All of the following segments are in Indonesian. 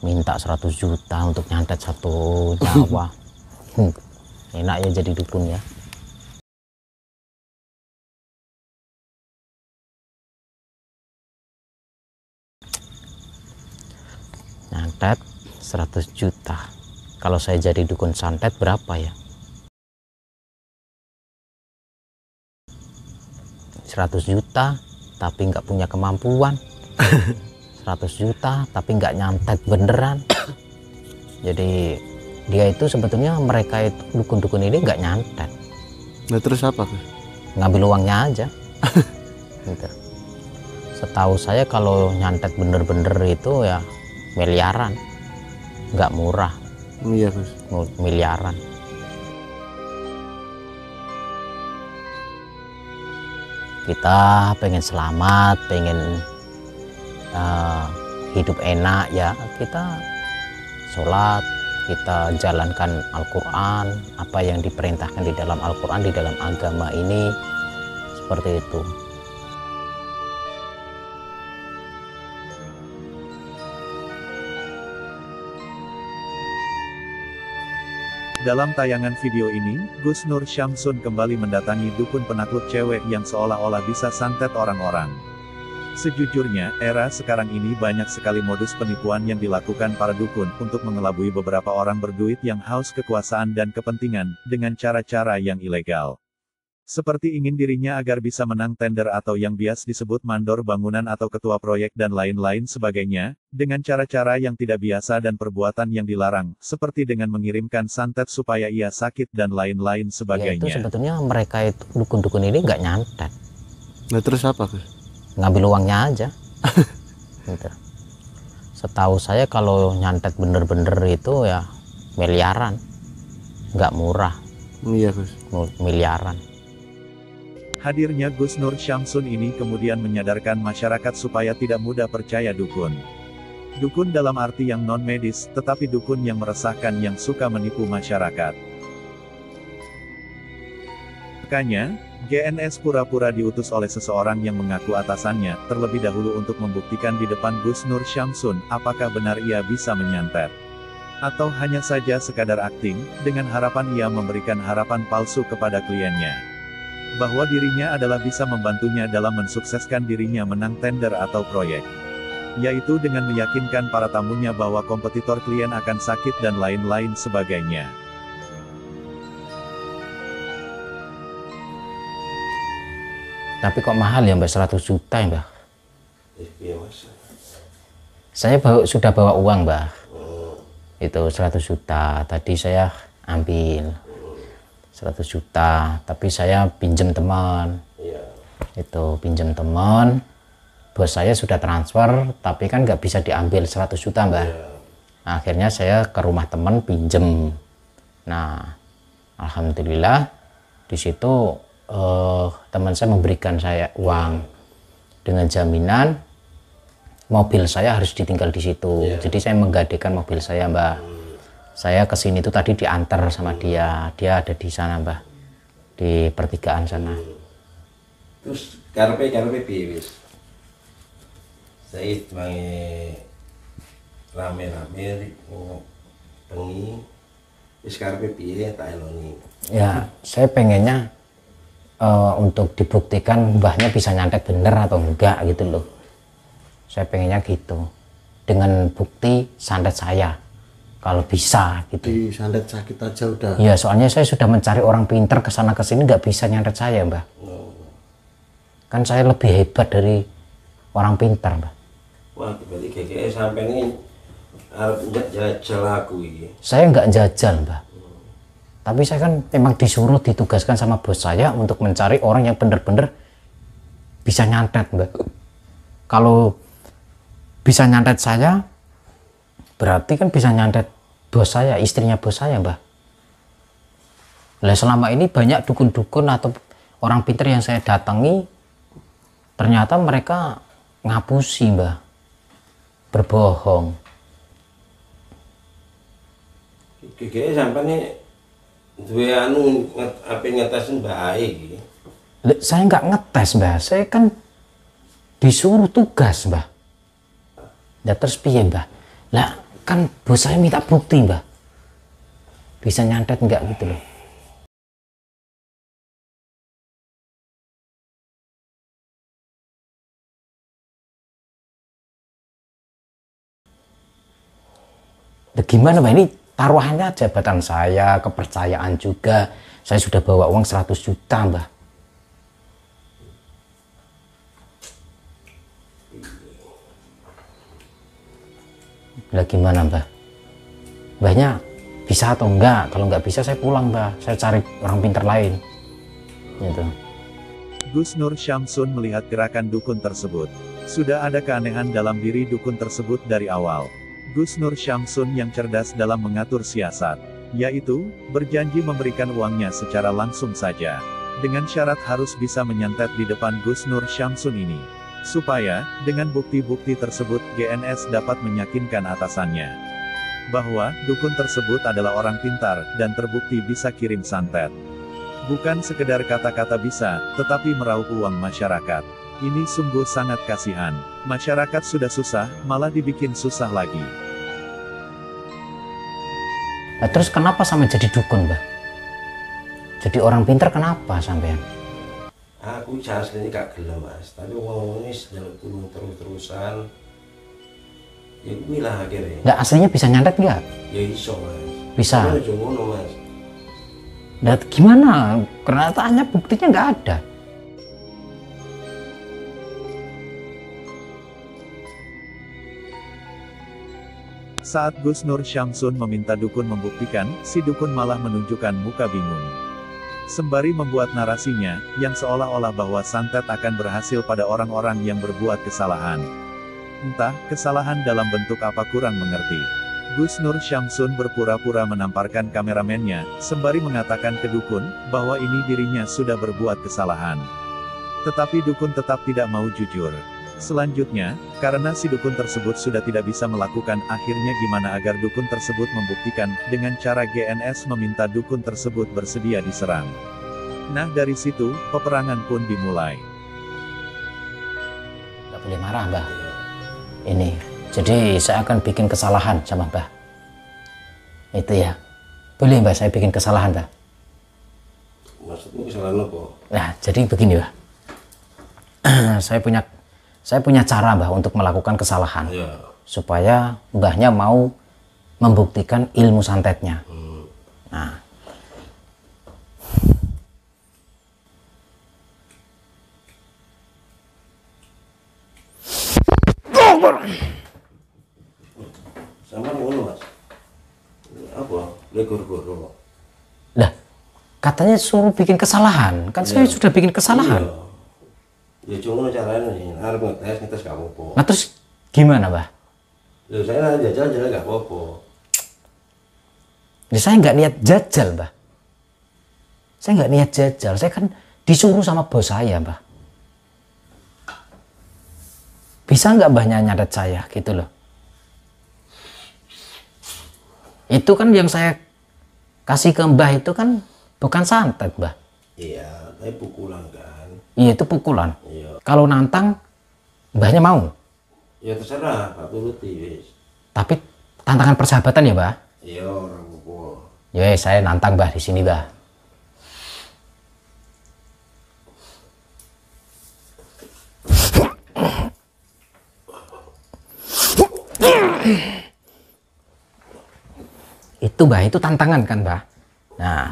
minta 100 juta untuk nyantet satu nyawa. Enak ya jadi dukun ya. Nyantet 100 juta. Kalau saya jadi dukun santet berapa ya? 100 juta tapi nggak punya kemampuan. 100 juta tapi nggak nyantet beneran. Jadi dia itu sebetulnya, mereka itu dukun-dukun ini nggak nyantet. Nah terus apa? Ngambil uangnya aja. Gitu. Setahu saya kalau nyantet bener-bener itu ya miliaran, nggak murah. Iya Gus. Miliaran. Kita pengen selamat, pengen hidup enak ya, kita sholat, kita jalankan Al-Quran, apa yang diperintahkan di dalam Al-Quran, di dalam agama ini, seperti itu. Dalam tayangan video ini, Gus Nur Syamsun kembali mendatangi dukun penakluk cewek yang seolah-olah bisa santet orang-orang. Sejujurnya, era sekarang ini banyak sekali modus penipuan yang dilakukan para dukun untuk mengelabui beberapa orang berduit yang haus kekuasaan dan kepentingan, dengan cara-cara yang ilegal. Seperti ingin dirinya agar bisa menang tender atau yang biasa disebut mandor bangunan atau ketua proyek dan lain-lain sebagainya, dengan cara-cara yang tidak biasa dan perbuatan yang dilarang, seperti dengan mengirimkan santet supaya ia sakit dan lain-lain sebagainya. Ya itu sebetulnya mereka itu dukun-dukun ini nggak nyantet. Nah terus apa Gus? Ngambil uangnya aja. Gitu. Setahu saya kalau nyantet bener-bener itu ya miliaran, nggak murah. Iya Gus. Miliaran. Hadirnya Gus Nur Syamsun ini kemudian menyadarkan masyarakat supaya tidak mudah percaya dukun. Dukun dalam arti yang non-medis, tetapi dukun yang meresahkan yang suka menipu masyarakat. Makanya, GNS pura-pura diutus oleh seseorang yang mengaku atasannya, terlebih dahulu untuk membuktikan di depan Gus Nur Syamsun, apakah benar ia bisa menyantet. Atau hanya saja sekadar akting, dengan harapan ia memberikan harapan palsu kepada kliennya. Bahwa dirinya adalah bisa membantunya dalam mensukseskan dirinya menang tender atau proyek. Yaitu dengan meyakinkan para tamunya bahwa kompetitor klien akan sakit dan lain-lain sebagainya. Tapi kok mahal ya Mbak, 100 juta ya Mbak? Saya sudah bawa uang Mbak. Itu 100 juta, tadi saya ambil 100 juta, tapi saya pinjam teman. Itu pinjam teman, bos saya sudah transfer, tapi kan nggak bisa diambil 100 juta Mbak. Akhirnya saya ke rumah teman pinjam. Nah, alhamdulillah di situ teman saya memberikan saya uang dengan jaminan mobil saya harus ditinggal di situ. Jadi saya menggadekan mobil saya Mbak. Saya kesini tuh tadi diantar sama dia ada di sana Mbah, di pertigaan sana. Terus karepe piye wis? Saya mangi rame-rame bengi wis karepe piye tak eloni. Ya, saya pengennya untuk dibuktikan mbahnya bisa nyantet bener atau enggak gitu loh. Saya pengennya gitu. Dengan bukti santet saya. Kalau bisa gitu. Di santet sakit aja udah. Iya, soalnya saya sudah mencari orang pinter kesana kesini nggak bisa nyantet saya Mbak. Kan saya lebih hebat dari orang pintar Mbak. Wah, berarti GGE sampai ini harus jajal aku ini. Saya nggak jajal Mbak. Tapi saya kan memang disuruh, ditugaskan sama bos saya untuk mencari orang yang bener-bener bisa nyantet Mbak. Kalau bisa nyantet saya, berarti kan bisa nyantet bos saya, istrinya bos saya Mbah. Lah selama ini banyak dukun-dukun atau orang pintar yang saya datangi, ternyata mereka ngapusi Mbah, berbohong. GGE sampai nih dua anu apa ngetesin baik gitu. Saya nggak ngetes Mbah, saya kan disuruh tugas Mbah. Ya terus piye Mbah? Lah Kan bos saya minta bukti, Mbah. Bisa nyantet nggak gitu loh. Gimana Mbak, ini taruhannya jabatan saya, kepercayaan juga. Saya sudah bawa uang 100 juta Mbak. Lah gimana Mbak? Mbahnya bisa atau enggak? Kalau nggak bisa saya pulang Mbak. Saya cari orang pintar lain. Gitu. Gus Nur Syamsun melihat gerakan dukun tersebut. Sudah ada keanehan dalam diri dukun tersebut dari awal. Gus Nur Syamsun yang cerdas dalam mengatur siasat, yaitu, berjanji memberikan uangnya secara langsung saja. Dengan syarat harus bisa menyantet di depan Gus Nur Syamsun ini. Supaya, dengan bukti-bukti tersebut GNS dapat meyakinkan atasannya. Bahwa, dukun tersebut adalah orang pintar, dan terbukti bisa kirim santet. Bukan sekedar kata-kata bisa, tetapi meraup uang masyarakat. Ini sungguh sangat kasihan. Masyarakat sudah susah, malah dibikin susah lagi. Nah, terus kenapa sampai jadi dukun, Mbak? Jadi orang pintar kenapa sampean? Aku aslinya gak gelem Mas, tapi wong ini sedang tulung terus-terusan. Ya kuwi lah akhirnya. Nggak, aslinya bisa nyantet nggak? Ya iso Mas. Bisa. Aja ngono Mas. Nah, gimana? Kenyataannya buktinya nggak ada. Saat Gus Nur Syamsun meminta dukun membuktikan, si dukun malah menunjukkan muka bingung. Sembari membuat narasinya, yang seolah-olah bahwa santet akan berhasil pada orang-orang yang berbuat kesalahan. Entah, kesalahan dalam bentuk apa kurang mengerti. Gus Nur Syamsun berpura-pura menamparkan kameramennya, sembari mengatakan ke dukun, bahwa ini dirinya sudah berbuat kesalahan. Tetapi dukun tetap tidak mau jujur. Selanjutnya, karena si dukun tersebut sudah tidak bisa melakukan, akhirnya gimana agar dukun tersebut membuktikan, dengan cara GNS meminta dukun tersebut bersedia diserang. Nah dari situ, peperangan pun dimulai. Nggak boleh marah Mbah. Ini, jadi saya akan bikin kesalahan sama Mbah. Itu ya. Boleh Mbah saya bikin kesalahan Mbah? Maksudmu kesalahan apa? Nah, jadi begini Mbah. Saya punya cara Mbah untuk melakukan kesalahan. Ya. Supaya Mbahnya mau membuktikan ilmu santetnya. Nah. Sama ngono Mas. Apa? Legor-goro. Lah, katanya suruh bikin kesalahan. Kan saya sudah bikin kesalahan. Iya. Ya cuma caranya nih, harus ngetes gak apa-apa. Nah terus gimana Mbah? Ya saya jajal gak apa-apa. Ya, saya nggak niat jajal Mbah. Saya nggak niat jajal. Saya kan disuruh sama bos saya Mbah. Bisa nggak Mbahnya nyadet saya gitu loh. Itu kan yang saya kasih ke Mbah itu kan bukan santet Mbah. Iya, tapi pukulan kan. Iya itu pukulan. Iya. Kalau nantang Mbahnya mau. Ya terserah, Pak turuti wis. Tapi tantangan persahabatan ya Mbah. Iya, orang apa. Ya saya nantang Mbah di sini Mbah. Itu Mbah, itu tantangan kan Mbah. Nah,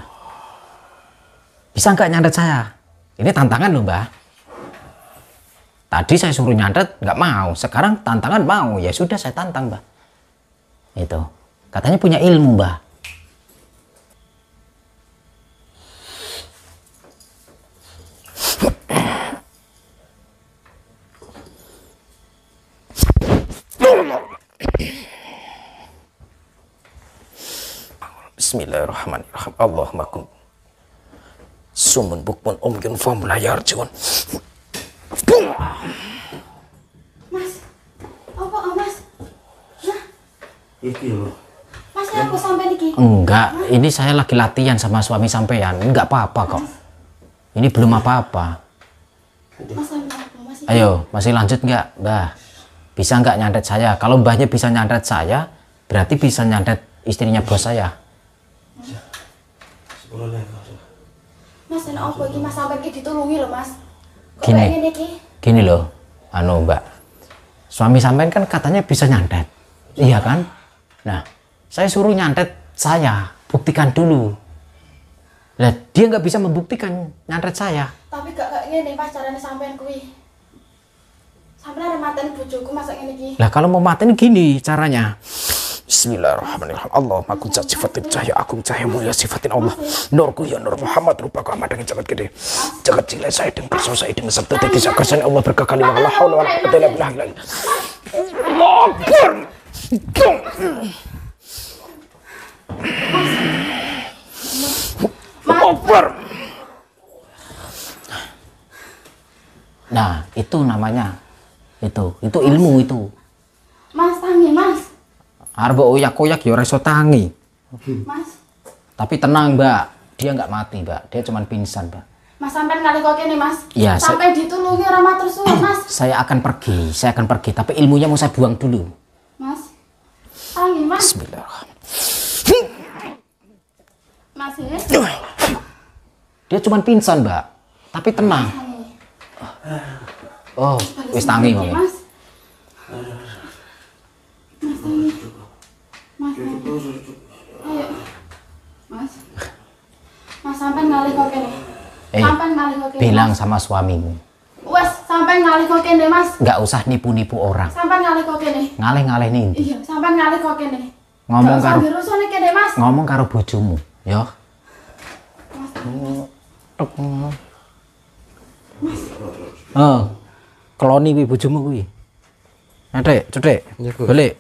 bisa nggak nyantet saya? Ini tantangan loh Mbah. Tadi saya suruh nyantet nggak mau, sekarang tantangan mau. Ya sudah saya tantang Mbah. Itu katanya punya ilmu Mbah. Bismillahirrahmanirrahim. Allahumma kun sumun bukmun umyun fahum la yarji'un. Mas, apa Mas? Nah, Iki lho. Mas apa sampai niki? Enggak, ini saya lagi latihan sama suami sampean. Enggak apa-apa kok. Ini belum apa-apa. Mas sampai apa Mas? Ayo, masih lanjut enggak, Mbah? Bisa enggak nyantet saya? Kalau Mbahnya bisa nyantet saya, Berarti bisa nyantet istrinya bos saya. 10 nek. Mas, enak apa iki Mas sampai iki ditulungi lho Mas. Kok Gini. kayak ngene iki? Gini loh, Mbak. Suami sampean kan katanya bisa nyantet. Iya kan? Nah, saya suruh nyantet saya, buktikan dulu. Lah, dia nggak bisa membuktikan nyantet saya. Tapi gak kayak ngene Mas carane sampean kuwi. Sampeyan arep mateni bojoku masa ngene iki. Lah kalau mau matiin gini caranya. Bismillahirrahmanirrahim. Allahumma kunca sifatin cahaya agung cahaya mulia sifatin Allah. Nurku ya nur Muhammad rupaku amat dengan jagat gede. Jagat cilik saya dengan perso saya dengan sabda teki sakarsan Allah berkekali wa la haula wa la quwwata illa billah. Allahu Akbar. Allahu Akbar. Nah, itu namanya. Itu ilmu itu. Mas tangi Mas. Arep oyak-oyak ya ora iso tangi. Mas. Tapi tenang, Mbak. Dia nggak mati, Mbak. Dia cuma pingsan, Mbak. Mas sampean kali kok kene Mas. Iya, sampai ditulungi ora matur suwun Mas. Saya akan pergi. Tapi ilmunya mau saya buang dulu. Mas. Tangi Mas. Bismillahirrahmanirrahim. Mas ya. Dia cuma pingsan, Mbak. Tapi tenang. Oh, wis tangi ngomong. Mas. Mas tangi. Mas. Ayo. Mas. Mas sampean ngalih kok kene. Sampean ngalih kok kene. Bilang sama suamimu. Wes, sampean ngalih kok kene, Mas. Nggak usah nipu-nipu orang. Sampean ngalih kok kene. Ngalih-ngalih nih. Iya, sampean ngalih kok kene. Ngomong karo dirusune kene, Mas. ngomong karo bojomu, ya. Keloni kuwi bojomu kuwi. Adek, cedek. Iya, Gus. Balik.